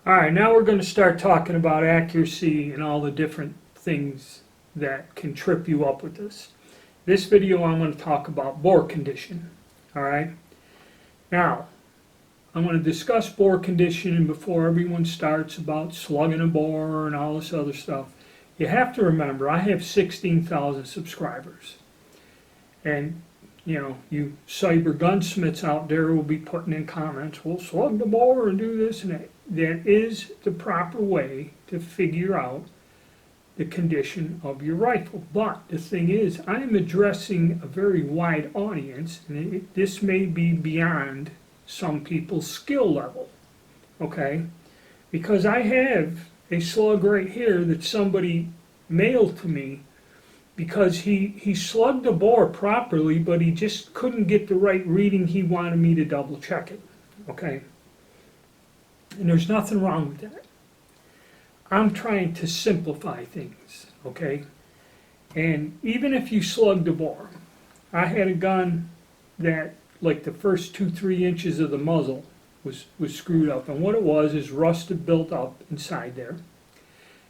Alright, now we're going to start talking about accuracy and all the different things that can trip you up with this. This video I'm going to talk about bore condition. Alright, now I'm going to discuss bore condition, and before everyone starts about slugging a bore and all this other stuff, you have to remember I have 16,000 subscribers. And you cyber gunsmiths out there will be putting in comments, we'll slug the bore and do this and that. That is the proper way to figure out the condition of your rifle. But the thing is, I am addressing a very wide audience, and this may be beyond some people's skill level, okay? Because I have a slug right here that somebody mailed to me because he slugged the bore properly, but he just couldn't get the right reading. He wanted me to double check it, okay? And there's nothing wrong with that. I'm trying to simplify things, okay? And even if you slug the bore, I had a gun that like the first 2-3 inches of the muzzle was screwed up, and what it was is rust had built up inside there,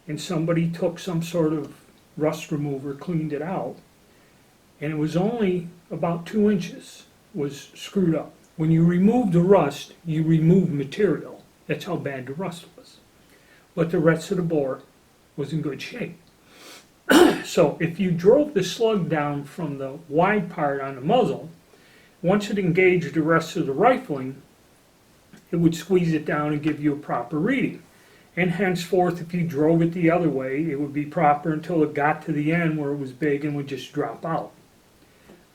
and somebody took some sort of rust remover, cleaned it out, and it was only about 2 inches was screwed up. When you remove the rust, you remove material. That's how bad the rust was. But the rest of the bore was in good shape. So if you drove the slug down from the wide part on the muzzle, once it engaged the rest of the rifling, it would squeeze it down and give you a proper reading. And henceforth, if you drove it the other way, it would be proper until it got to the end where it was big and would just drop out.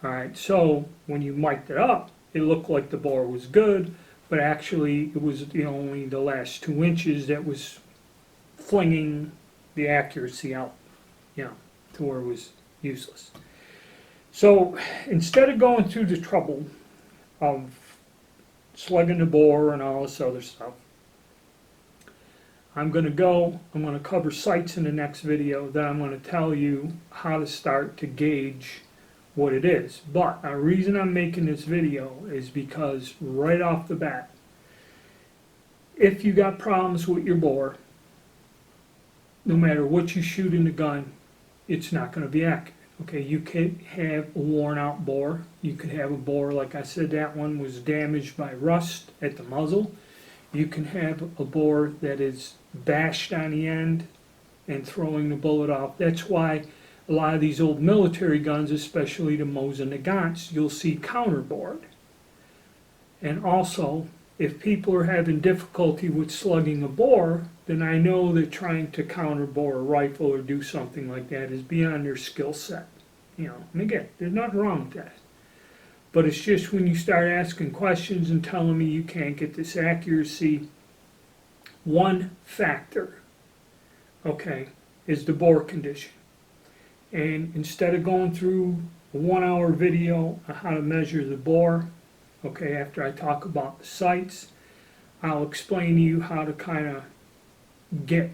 Alright, so when you mic'd it up, it looked like the bore was good, but actually it was only the last 2 inches that was flinging the accuracy out, to where it was useless. So instead of going through the trouble of slugging the bore and all this other stuff, I'm going to cover sights in the next video. Then I'm going to tell you how to start to gauge what it is. But the reason I'm making this video is because right off the bat, if you got problems with your bore, no matter what you shoot in the gun, it's not going to be accurate. Okay, you could have a worn out bore. You could have a bore, like I said, that one was damaged by rust at the muzzle. You can have a bore that is bashed on the end and throwing the bullet off. That's why a lot of these old military guns, especially the Mosin Nagants, you'll see counterbored. And also, if people are having difficulty with slugging a bore, then I know that trying to counterbore a rifle or do something like that is beyond their skill set. And again, there's nothing wrong with that. But it's just when you start asking questions and telling me you can't get this accuracy, one factor, okay, is the bore condition. And instead of going through a 1-hour video on how to measure the bore, okay, after I talk about the sights, I'll explain to you how to kind of get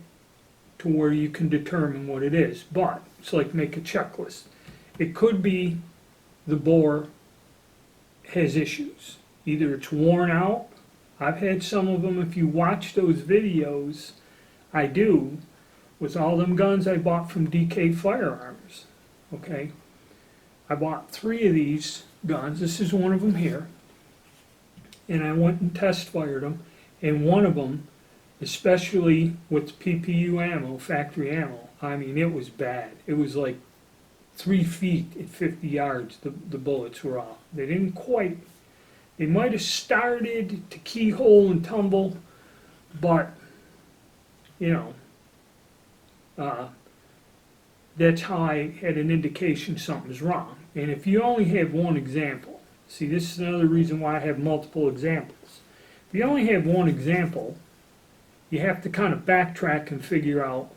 to where you can determine what it is. But it's like make a checklist. It could be the bore has issues. Either it's worn out. I've had some of them. If you watch those videos, I do, with all them guns I bought from DK Firearms. Okay, I bought 3 of these guns. This is one of them here, and I went and test fired them. And one of them, especially with PPU ammo, factory ammo, I mean, it was bad. It was like 3 feet at 50 yards. The bullets were off. They didn't quite. They might have started to keyhole and tumble, but that's how I had an indication something's wrong. And if you only have one example, see, this is another reason why I have multiple examples. If you only have one example, you have to kind of backtrack and figure out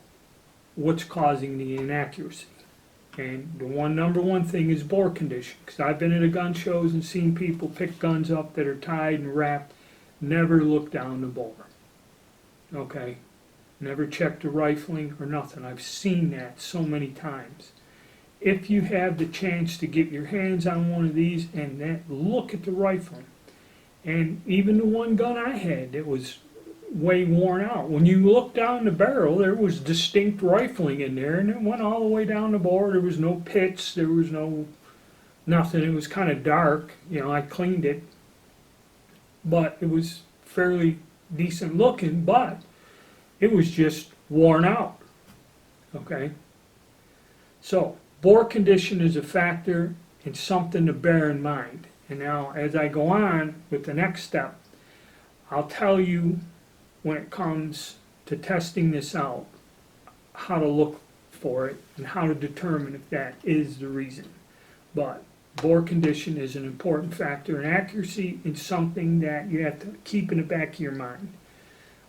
what's causing the inaccuracy. And the number one thing is bore condition, because I've been at gun shows and seen people pick guns up that are tied and wrapped, never look down the bore. Okay? Never checked the rifling or nothing. I've seen that so many times. If you have the chance to get your hands on one of these and then look at the rifling, and even the one gun I had that was way worn out. When you look down the barrel, there was distinct rifling in there, and it went all the way down the bore. There was no pits, there was no nothing. It was kind of dark. I cleaned it, but it was fairly decent looking, but it was just worn out. Okay? So, bore condition is a factor and something to bear in mind. And now, as I go on with the next step, I'll tell you when it comes to testing this out, how to look for it and how to determine if that is the reason. But bore condition is an important factor, and accuracy is something that you have to keep in the back of your mind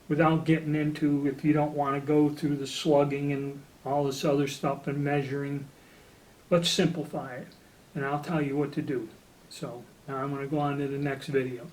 without getting into, if you don't want to go through the slugging and all this other stuff and measuring. Let's simplify it, and I'll tell you what to do. So now I'm going to go on to the next video.